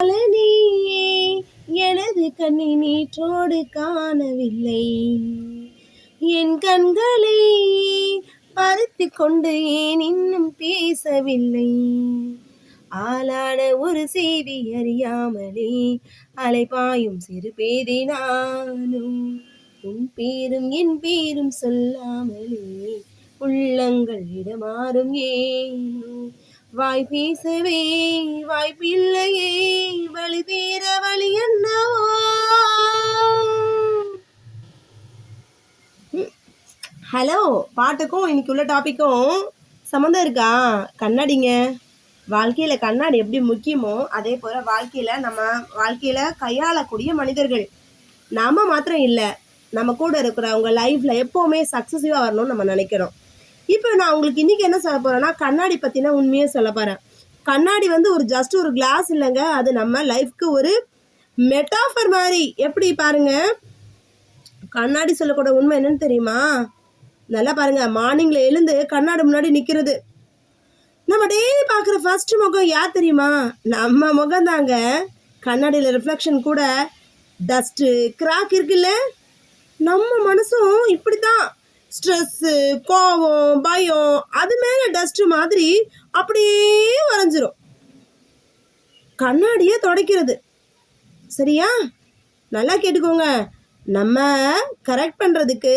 நீயே எனது கண்ணை நீற்றோடு காணவில்லை, என் கண்களை பறித்து கொண்டு ஏன் இன்னும் பேசவில்லை, ஆளான ஒரு செய்தி அறியாமலே அலைபாயும் சிறு பேதை நானும், உன் பேரும் என் பேரும் சொல்லாமலே உள்ளங்கள் இடமாறும் ஏனோ, வாய் பேசவே வாய்ப்பில்லையே வழி தீர வழி என்னவோ. ஹலோ, பாட்டுக்கும் இன்னைக்கு உள்ள டாபிக்கும் சம்மந்தம் இருக்கா? கண்ணாடிங்க. வாழ்க்கையில் கண்ணாடி எப்படி முக்கியமோ அதே போல் நம்ம வாழ்க்கையில் கையாளக்கூடிய மனிதர்கள் நாம் மாத்திரம் இல்லை, நம்ம கூட இருக்கிறவங்க லைஃப்பில் எப்போவுமே சக்ஸஸிவாக வரணும்னு நம்ம நினைக்கிறோம். இப்போ நான் உங்களுக்கு இன்றைக்கி என்ன சொல்ல போகிறேன்னா, கண்ணாடி பற்றினா உண்மையே சொல்ல போகிறேன். கண்ணாடி வந்து ஜஸ்ட் ஒரு கிளாஸ் இல்லைங்க, அது நம்ம லைஃப்க்கு ஒரு மெட்டாஃபர் மாதிரி. எப்படி பாருங்க, கண்ணாடி சொல்லக்கூட உண்மை என்னன்னு தெரியுமா? நல்லா பாருங்க, மார்னிங்கில் எழுந்து கண்ணாடி முன்னாடி நிற்கிறது, நம்ம டெய்லி பார்க்குற ஃபர்ஸ்ட் முகம் யார் தெரியுமா? நம்ம முகம் தாங்க. கண்ணாடியில் ரிஃப்ளெக்ஷன் கூட டஸ்ட்டு கிராக் இருக்குல்ல, நம்ம மனசும் இப்படி தான். ஸ்ட்ரெஸ்ஸு, கோவம், பயம் அது மேலே டஸ்ட்டு மாதிரி அப்படியே வரைஞ்சிரும். கண்ணாடியை துடைக்கிறது. சரியா? நல்லா கேட்டுக்கோங்க. நம்ம கரெக்ட் பண்ணுறதுக்கு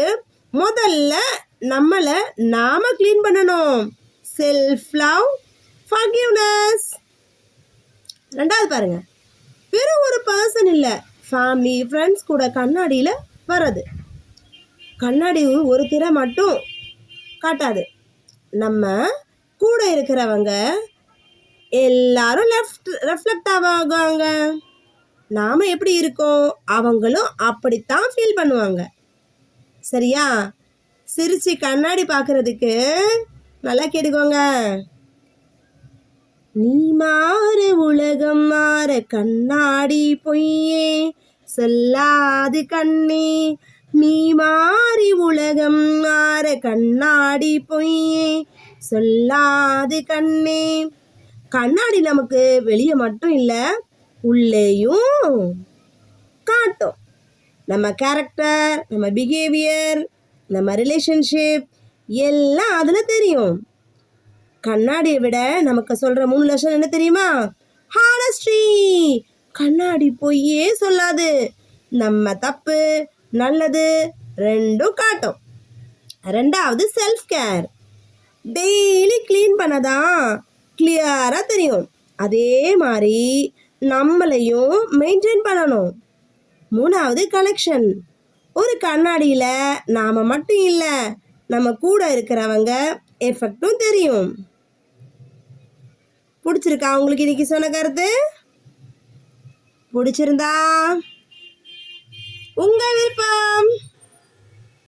முதல்ல நம்மளை நாம க்ளீன் பண்ணணும். Self love, forgiveness. ரெண்டாவது பாருங்க, வெறும் ஒரு பர்சன் இல்லை, ஃபேமிலி ஃப்ரெண்ட்ஸ் கூட கண்ணாடியில் வர்றது. கண்ணாடி ஒரு திரை மட்டும் காட்டாது, நம்ம கூட இருக்கிறவங்க எல்லாரும் ரெஃப்ளெக்ட் ஆவாங்க. நாம் எப்படி இருக்கோம் அவங்களும் அப்படித்தான் ஃபீல் பண்ணுவாங்க. சரியா? சிரிச்சு கண்ணாடி பார்க்கறதுக்கு நல்லா கேட்டுக்கோங்க. நீ மாறு உலகம் மாற கண்ணாடி பொய்யே சொல்லாது கண்ணே, நீ மாறி உலகம் மாற கண்ணாடி பொய்யே சொல்லாது கண்ணே. கண்ணாடி நமக்கு வெளியே மட்டும் இல்லை, உள்ளேயும் காட்டும். நம்ம கேரக்டர், நம்ம பிஹேவியர், நம்ம ரிலேஷன்ஷிப் எல்லாம் அதில் தெரியும். கண்ணாடியை விட நமக்கு சொல்கிற 3 லட்சம் என்ன தெரியுமா? ஹானஸ்டி. கண்ணாடி பொய்யே சொல்லாது, நம்ம தப்பு நல்லது ரெண்டும் காட்டும். ரெண்டாவது செல்ஃப் கேர். டெய்லி க்ளீன் பண்ணதான் கிளியராக தெரியும், அதே மாதிரி நம்மளையும் மெயின்டைன் பண்ணணும். மூணாவது கனெக்ஷன். ஒரு கண்ணாடியில் நாம் மட்டும் இல்லை, நம்ம கூட இருக்கிறவங்க எஃபெக்டும் தெரியும். பிடிச்சிருக்கா உங்களுக்கு இன்னைக்கு சொன்ன கருத்து? பிடிச்சிருந்தா உங்கள் விருப்பம்.